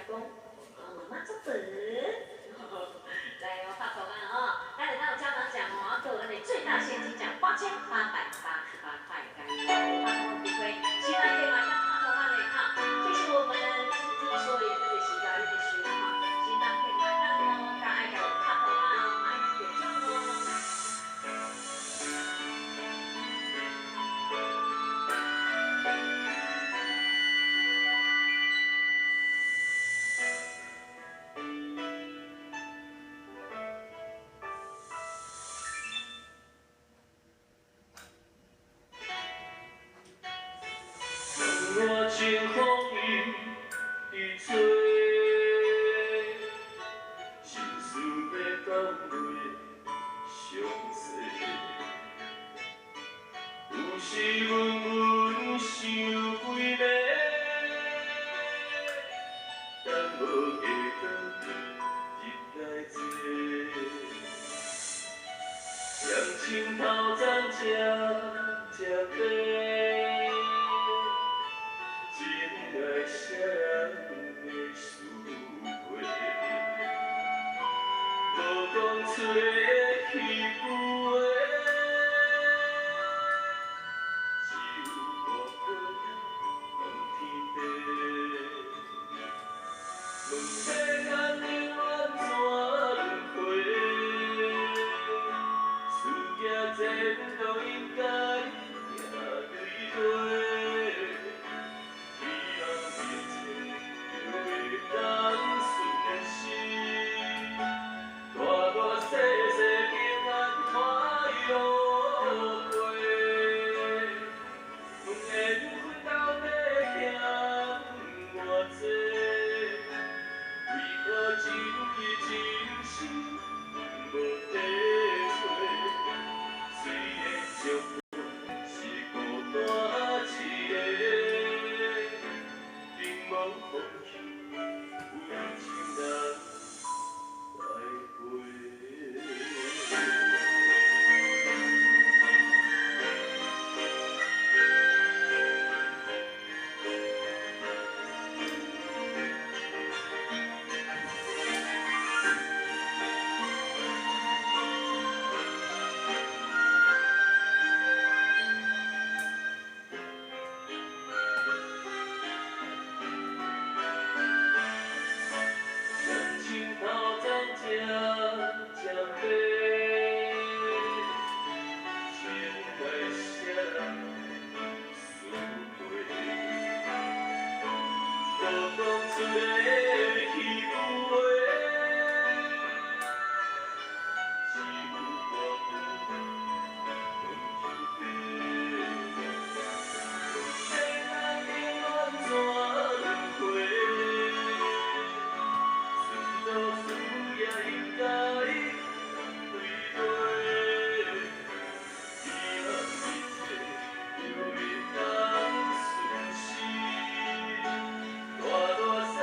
讲，妈祖饭，来哦，拍拖啊哦，咱来有教堂奖哦，还有咱的最大现金奖8888块，感谢拍拖机会，希望可以马上拍拖啊嘞哈，谢谢我们甘之所以这个时间一直学哈，希望可以马上哦，大家有拍拖啊哦，马上点钟哦。我情风雨伫吹，心事要讲落详细。有时阮阮想几个，等无下晡日来坐，双亲头前吃饭。情爱谁人的思过？无讲出的彼句话，只有我问天地，问世间永远怎轮回？事行前都应该行对地。人顺心，大大细细平安快乐过。问的缘分到底欠偌济？为何情义真心无地找？虽然相伴是孤单一个，并无放弃。有情人来陪。双亲头前吃饭，情爱谁人思过？无讲出的彼句话，只有我问天地，世间永远怎轮回？顺道事也应该对地，遗憾一切由你当顺时，大大细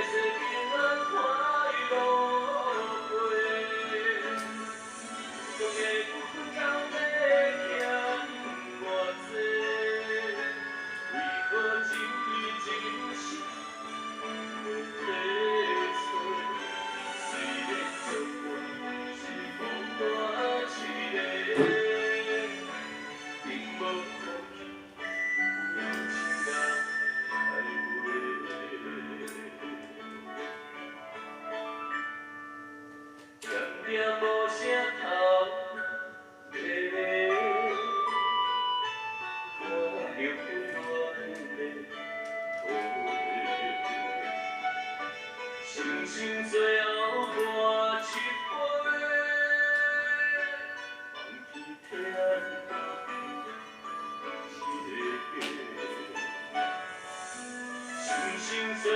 细平安快乐过。总的缘分到底欠偌济？为何情义真心无地找？虽然相伴是孤单一个，并无放弃有情人来陪。点点无声头迷迷，看着温暖的土地。星星最后伴一杯，望天听一个家。星星最